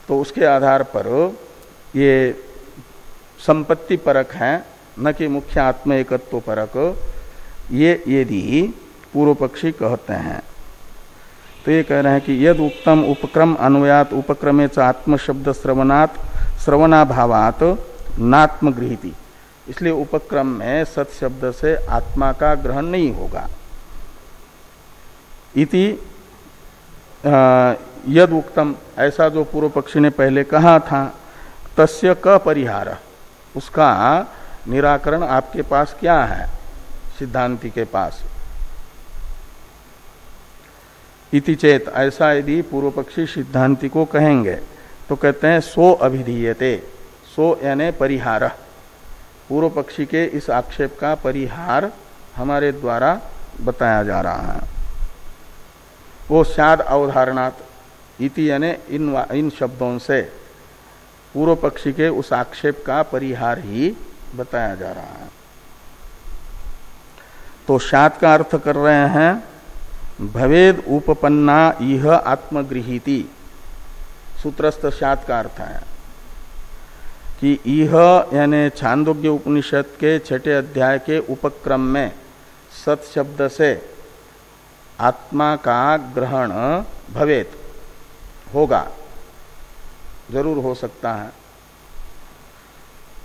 तो उसके आधार पर ये संपत्ति परक है, न कि मुख्य आत्म एकत्व परक, ये यदि पूर्व पक्षी कहते हैं तो ये कह रहे हैं कि यद उक्तम उपक्रम अन्वयात उपक्रमे च आत्म शब्द श्रवणात् श्रवणाभावात नात्म गृहीति, इसलिए उपक्रम में सत शब्द से आत्मा का ग्रहण नहीं होगा। इति यद उक्तम, ऐसा जो पूर्व पक्षी ने पहले कहा था, तस्य क परिहार, उसका निराकरण आपके पास क्या है, सिद्धांति के पास। इति चेत, ऐसा यदि पूर्व पक्षी सिद्धांति को कहेंगे तो कहते हैं सो अभिधीयते, सो यानी परिहार, पूर्व पक्षी के इस आक्षेप का परिहार हमारे द्वारा बताया जा रहा है। वो शाद अवधारणात् इति यानी इन शब्दों से पूर्व पक्षी के उस आक्षेप का परिहार ही बताया जा रहा है। तो शाद का अर्थ कर रहे हैं भवेद उपपन्ना इह आत्मगृहीति, सूत्रस्थ शाद का अर्थ है कि इह यानी छांदोग्य उपनिषद के 6 अध्याय के उपक्रम में सत शब्द से आत्मा का ग्रहण भवेत, होगा, जरूर हो सकता है।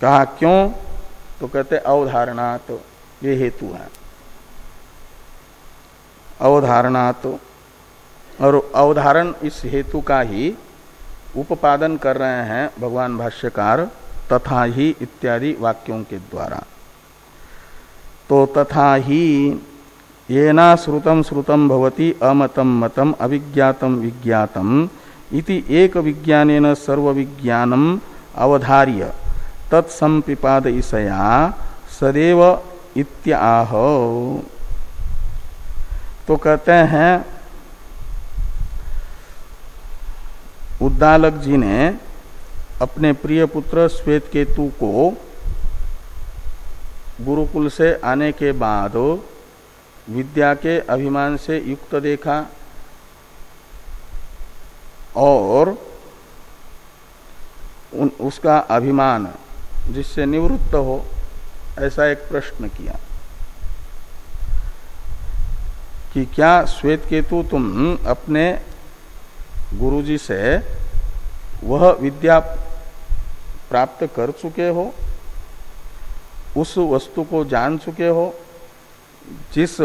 कहा क्यों, तो कहते अवधारणा, तो ये हेतु है, अवधारणा। तो और अवधारण इस हेतु का ही उपादन कर रहे हैं भगवान भाष्यकार, तथा ही इत्यादि वाक्यों के द्वारा। तो तथा ही येना श्रुतम श्रुतम भवति अमतम मतम अविज्ञातम विज्ञातम इति एक विज्ञानेन सर्व विज्ञानम अवधार्य तत्संपिपादयिषया सदैव इत्याह। तो कहते हैं उद्दालक जी ने अपने प्रिय पुत्र श्वेतकेतु को गुरुकुल से आने के बाद विद्या के अभिमान से युक्त देखा और उसका अभिमान जिससे निवृत्त हो, ऐसा एक प्रश्न किया कि क्या श्वेतकेतु तुम अपने गुरुजी से वह विद्या प्राप्त कर चुके हो, उस वस्तु को जान चुके हो जिस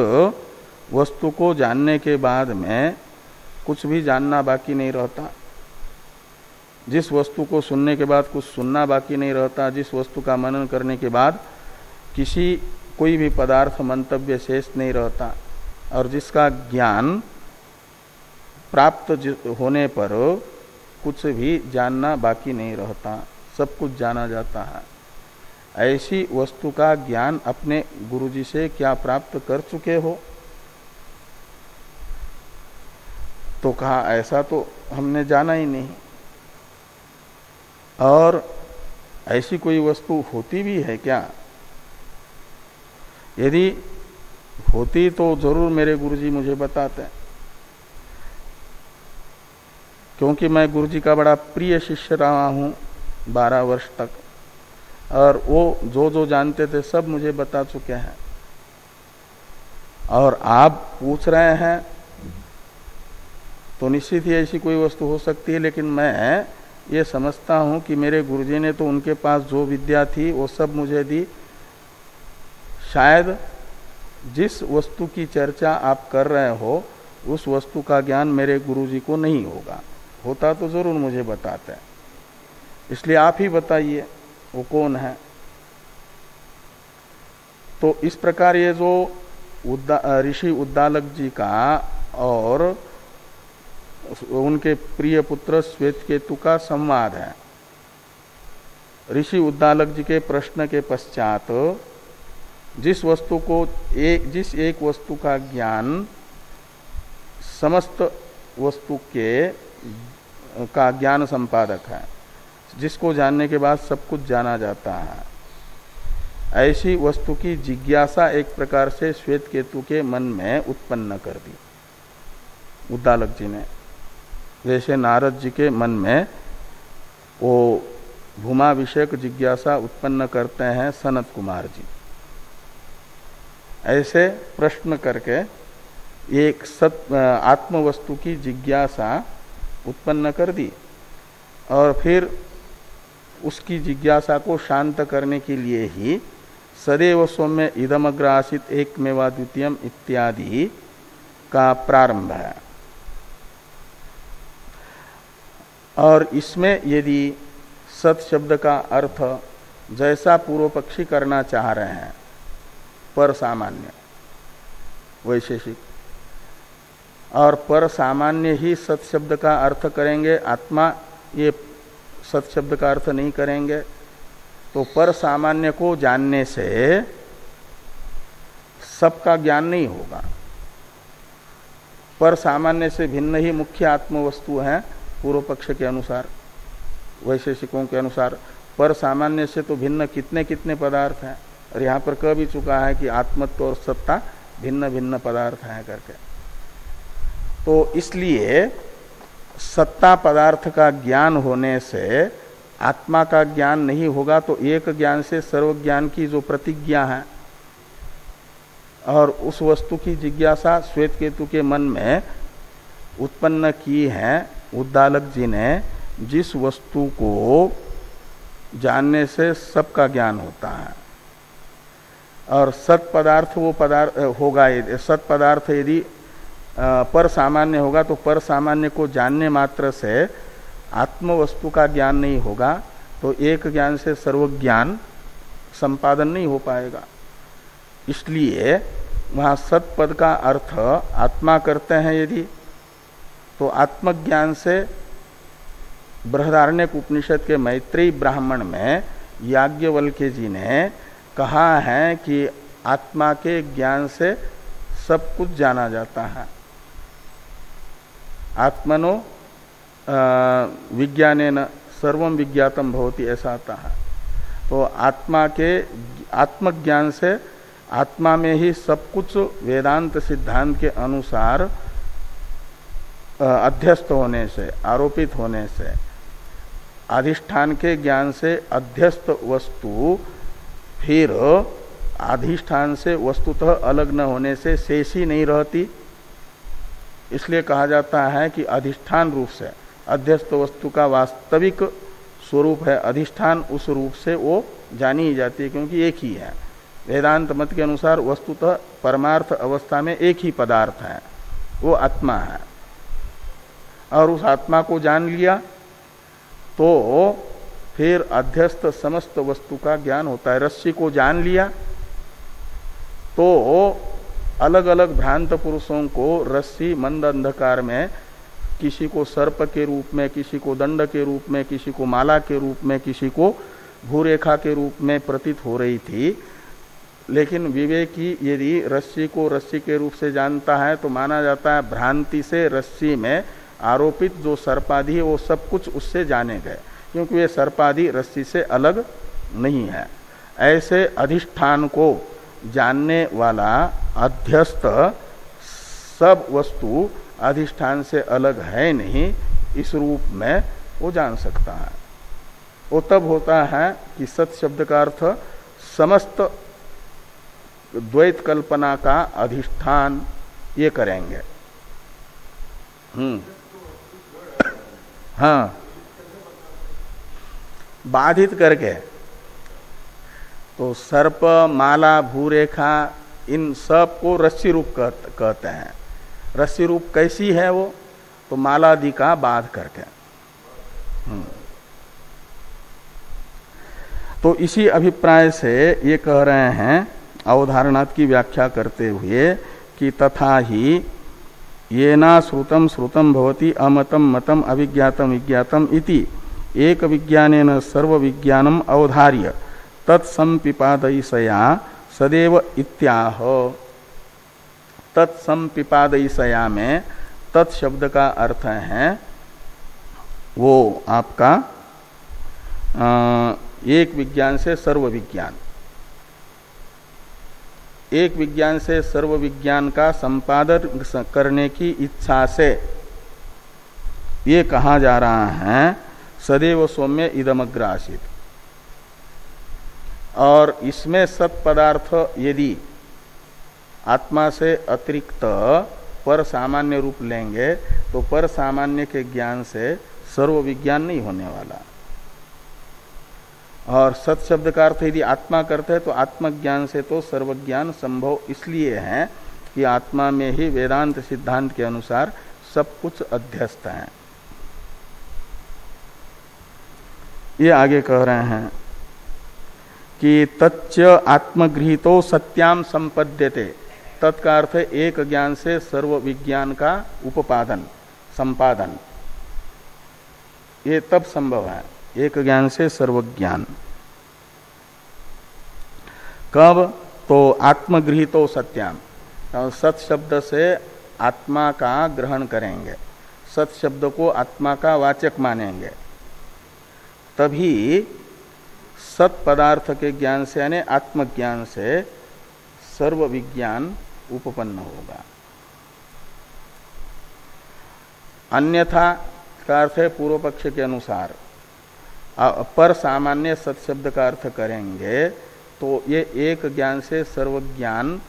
वस्तु को जानने के बाद में कुछ भी जानना बाकी नहीं रहता, जिस वस्तु को सुनने के बाद कुछ सुनना बाकी नहीं रहता, जिस वस्तु का मनन करने के बाद कोई भी पदार्थ मंतव्य शेष नहीं रहता, और जिसका ज्ञान प्राप्त होने पर कुछ भी जानना बाकी नहीं रहता, सब कुछ जाना जाता है। ऐसी वस्तु का ज्ञान अपने गुरुजी से क्या प्राप्त कर चुके हो? तो कहा ऐसा तो हमने जाना ही नहीं, और ऐसी कोई वस्तु होती भी है क्या? यदि होती तो जरूर मेरे गुरुजी मुझे बताते, क्योंकि मैं गुरुजी का बड़ा प्रिय शिष्य रहा हूं 12 वर्ष तक, और वो जो जो जानते थे सब मुझे बता चुके हैं। और आप पूछ रहे हैं तो निश्चित ही ऐसी कोई वस्तु हो सकती है, लेकिन मैं ये समझता हूं कि मेरे गुरुजी ने तो उनके पास जो विद्या थी वो सब मुझे दी। शायद जिस वस्तु की चर्चा आप कर रहे हो उस वस्तु का ज्ञान मेरे गुरुजी को नहीं होगा, होता तो जरूर मुझे बताते, इसलिए आप ही बताइए वो कौन है। तो इस प्रकार ये जो ऋषि उद्दालक जी का और उनके प्रिय पुत्र श्वेतकेतु का संवाद है। ऋषि उद्दालक जी के प्रश्न के पश्चात जिस वस्तु को जिस एक वस्तु का ज्ञान समस्त वस्तु के का ज्ञान संपादक है, जिसको जानने के बाद सब कुछ जाना जाता है। ऐसी वस्तु की जिज्ञासा एक प्रकार से श्वेत केतु के मन में उत्पन्न कर दी उद्दालक जी ने, जैसे नारद जी के मन में वो भूमा विषयक जिज्ञासा उत्पन्न करते हैं सनत कुमार जी। ऐसे प्रश्न करके एक आत्म वस्तु की जिज्ञासा उत्पन्न कर दी, और फिर उसकी जिज्ञासा को शांत करने के लिए ही सदैव सौम्य इदमग्र आसीत एकमेवा द्वितीयम इत्यादि का प्रारंभ है। और इसमें यदि सत शब्द का अर्थ जैसा पूर्व पक्षी करना चाह रहे हैं, पर सामान्य वैशेषिक, और पर सामान्य ही सत शब्द का अर्थ करेंगे, आत्मा ये सत शब्द का अर्थ नहीं करेंगे, तो पर सामान्य को जानने से सबका ज्ञान नहीं होगा। पर सामान्य से भिन्न ही मुख्य आत्म वस्तु है पूर्व पक्ष के अनुसार, वैशेषिकों के अनुसार। पर सामान्य से तो भिन्न कितने कितने पदार्थ हैं, और यहाँ पर कह भी चुका है कि आत्मत्व और सत्ता भिन्न भिन्न पदार्थ हैं करके। तो इसलिए सत्ता पदार्थ का ज्ञान होने से आत्मा का ज्ञान नहीं होगा, तो एक ज्ञान से सर्व ज्ञान की जो प्रतिज्ञा है और उस वस्तु की जिज्ञासा श्वेत केतु के मन में उत्पन्न की है उद्दालक जी ने, जिस वस्तु को जानने से सबका ज्ञान होता है। और सत पदार्थ वो पदार्थ होगा, सत पदार्थ यदि पर सामान्य होगा, तो पर सामान्य को जानने मात्र से आत्म वस्तु का ज्ञान नहीं होगा, तो एक ज्ञान से सर्व ज्ञान संपादन नहीं हो पाएगा। इसलिए वहाँ सत पद का अर्थ आत्मा करते हैं यदि, तो आत्मज्ञान से बृहदारण्यक उपनिषद के मैत्रेयी ब्राह्मण में याज्ञवल्क्य जी ने कहा है कि आत्मा के ज्ञान से सब कुछ जाना जाता है। आत्मनो विज्ञानेन सर्वम विज्ञातम भवति, ऐसा आता है। तो आत्मा के आत्मज्ञान से आत्मा में ही सब कुछ वेदांत सिद्धांत के अनुसार अध्यस्त होने से, आरोपित होने से, अधिष्ठान के ज्ञान से अध्यस्त वस्तु फिर अधिष्ठान से वस्तुतः अलग न होने से शेषी नहीं रहती। इसलिए कहा जाता है कि अधिष्ठान रूप से अध्यस्त वस्तु का वास्तविक स्वरूप है अधिष्ठान, उस रूप से वो जानी ही जाती है, क्योंकि एक ही है। वेदांत मत के अनुसार वस्तुतः परमार्थ अवस्था में एक ही पदार्थ है, वो आत्मा है। और उस आत्मा को जान लिया तो फिर अध्यस्त समस्त वस्तु का ज्ञान होता है। रस्सी को जान लिया तो अलग अलग भ्रांत पुरुषों को रस्सी मंद अंधकार में किसी को सर्प के रूप में, किसी को दंड के रूप में, किसी को माला के रूप में, किसी को भूरेखा के रूप में प्रतीत हो रही थी। लेकिन विवेकी यदि रस्सी को रस्सी के रूप से जानता है तो माना जाता है भ्रांति से रस्सी में आरोपित जो सर्पादि है वो सब कुछ उससे जाने गए, क्योंकि वे सर्पादि रस्सी से अलग नहीं है। ऐसे अधिष्ठान को जानने वाला अध्यस्त सब वस्तु अधिष्ठान से अलग है नहीं, इस रूप में वो जान सकता है। वो तब होता है कि सत शब्द का अर्थ समस्त द्वैत कल्पना का अधिष्ठान ये करेंगे। हाँ, बाधित करके तो सर्प, माला, भूरेखा इन सब को रस्सी रूप कहते हैं। रस्सी रूप कैसी है वो? तो मालादि का बाध करके। तो इसी अभिप्राय से ये कह रहे हैं अवधारणात् की व्याख्या करते हुए कि तथा ही येना श्रुतम श्रुतम भवति अमतम मतम अविज्ञातम विज्ञातम इति एक विज्ञानेन सर्व विज्ञानम अवधार्य तत्संपिपादयिसया सदैव इत्याह। तत्संपिपादयिसया में तत्शब्द का अर्थ है वो आपका एक विज्ञान से सर्व विज्ञान, एक विज्ञान से सर्व विज्ञान का संपादन करने की इच्छा से ये कहा जा रहा है सदैव सौम्य इदमग्र आसीत्। और इसमें सत पदार्थ यदि आत्मा से अतिरिक्त पर सामान्य रूप लेंगे तो पर सामान्य के ज्ञान से सर्व विज्ञान नहीं होने वाला। और सत शब्द का अर्थ यदि आत्मा करते हैं तो आत्मज्ञान से तो सर्वज्ञान संभव इसलिए है कि आत्मा में ही वेदांत सिद्धांत के अनुसार सब कुछ अध्यस्त है। ये आगे कह रहे हैं कि तच्च आत्मगृहीतो सत्याम संपद्यते। तत्का अर्थ एक ज्ञान से सर्व विज्ञान का उपादन संपादन, ये तब संभव है एक ज्ञान से सर्व ज्ञान। कब? तो आत्मगृहीतो सत्याम, सत शब्द से आत्मा का ग्रहण करेंगे, सत शब्द को आत्मा का वाचक मानेंगे, तभी सत पदार्थ के ज्ञान से यानी आत्मज्ञान से सर्व विज्ञान उपपन्न होगा। अन्यथा का अर्थ है पूर्व पक्ष के अनुसार पर सामान्य सत शब्द का अर्थ करेंगे तो ये एक ज्ञान से सर्व ज्ञान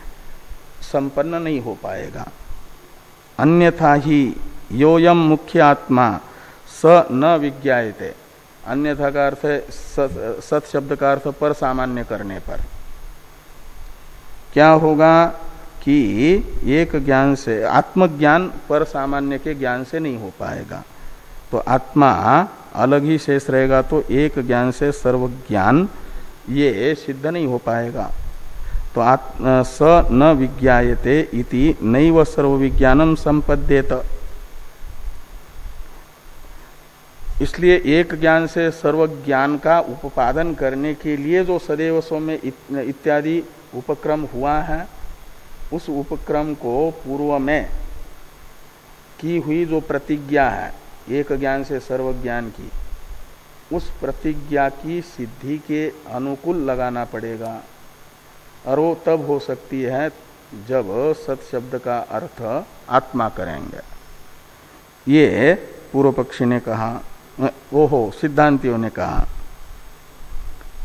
संपन्न नहीं हो पाएगा। अन्यथा ही योयम मुख्य आत्मा स न विज्ञायते। अन्यथा का अर्थ है सत शब्द का अर्थ पर सामान्य करने पर क्या होगा कि एक ज्ञान से आत्मज्ञान पर सामान्य के ज्ञान से नहीं हो पाएगा, तो आत्मा अलग ही शेष रहेगा, तो एक ज्ञान से सर्व ज्ञान ये सिद्ध नहीं हो पाएगा। तो स न विज्ञायते इति नैव सर्व विज्ञानम संपद्येत। इसलिए एक ज्ञान से सर्व ज्ञान का उपादन करने के लिए जो सदैव सौम्य इत्यादि उपक्रम हुआ है, उस उपक्रम को पूर्व में की हुई जो प्रतिज्ञा है एक ज्ञान से सर्व ज्ञान की, उस प्रतिज्ञा की सिद्धि के अनुकूल लगाना पड़ेगा। और वो तब हो सकती है जब सत शब्द का अर्थ आत्मा करेंगे। ये पूर्व पक्षी ने कहा, ओहो सिद्धांतियों ने कहा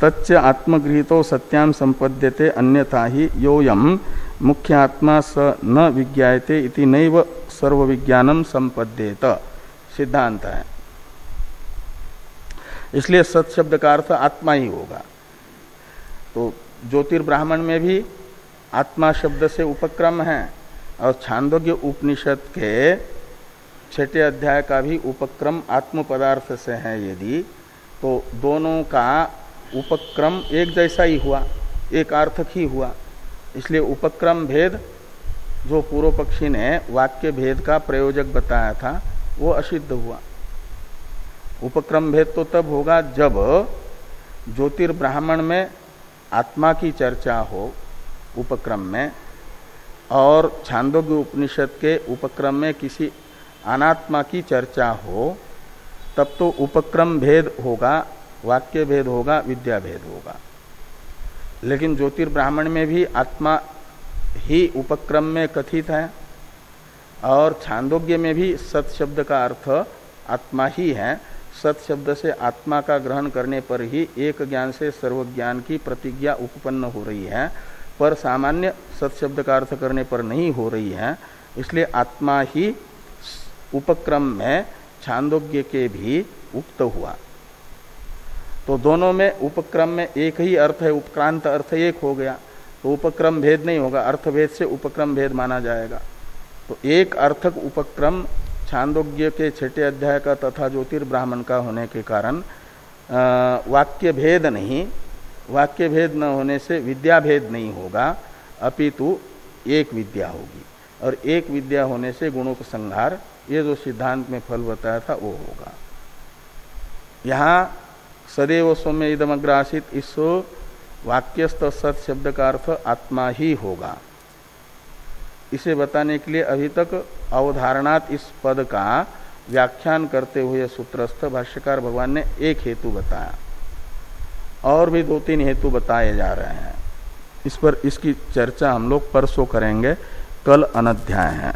तच्च आत्मगृहीतो सत्याम संपद्यते अन्यथा ही योयम मुख्य आत्मा स न विज्ञायते इति नैव सर्व विज्ञानम संपद्येत सिद्धांत है। इसलिए सत शब्द का अर्थ आत्मा ही होगा। तो ज्योतिर्ब्राह्मण में भी आत्मा शब्द से उपक्रम है और छांदोग्य उपनिषद के 6 अध्याय का भी उपक्रम आत्म पदार्थ से है यदि, तो दोनों का उपक्रम एक जैसा ही हुआ, एक अर्थक ही हुआ। इसलिए उपक्रम भेद जो पूर्व पक्षी ने वाक्य भेद का प्रयोजक बताया था वो असिद्ध हुआ। उपक्रम भेद तो तब होगा जब ज्योतिर्ब्राह्मण में आत्मा की चर्चा हो उपक्रम में, और छांदोग्य उपनिषद के उपक्रम में किसी अनात्मा की चर्चा हो, तब तो उपक्रम भेद होगा, वाक्य भेद होगा, विद्या भेद होगा। लेकिन ज्योतिर्ब्राह्मण में भी आत्मा ही उपक्रम में कथित है और छांदोग्य में भी सत शब्द का अर्थ आत्मा ही है। सत शब्द से आत्मा का ग्रहण करने पर ही एक ज्ञान से सर्व ज्ञान की प्रतिज्ञा उपपन्न हो रही है, पर सामान्य सत शब्द का अर्थ करने पर नहीं हो रही है। इसलिए आत्मा ही उपक्रम में छांदोग्य के भी उक्त हुआ। तो दोनों में उपक्रम में एक ही अर्थ है, उपक्रांत अर्थ एक हो गया, तो उपक्रम भेद नहीं होगा, अर्थ भेद से उपक्रम भेद माना जाएगा। तो एक अर्थक उपक्रम छांदोग्य के 6 अध्याय का तथा ज्योतिर्ब्राह्मण का होने के कारण वाक्य भेद नहीं, वाक्य भेद न होने से विद्या भेद नहीं होगा, अपितु एक विद्या होगी। और एक विद्या होने से गुणोपसंहार, ये जो सिद्धांत में फल बताया था वो होगा। यहाँ सदैव सौम्य इदमग्र आसीत्, इस वाक्यस्थ सत शब्द का अर्थ आत्मा ही होगा। इसे बताने के लिए अभी तक अवधारणात इस पद का व्याख्यान करते हुए सूत्रस्थ भाष्यकार भगवान ने एक हेतु बताया, और भी 2-3 हेतु बताए जा रहे हैं। इस पर इसकी चर्चा हम लोग परसों करेंगे, कल अनध्याय है।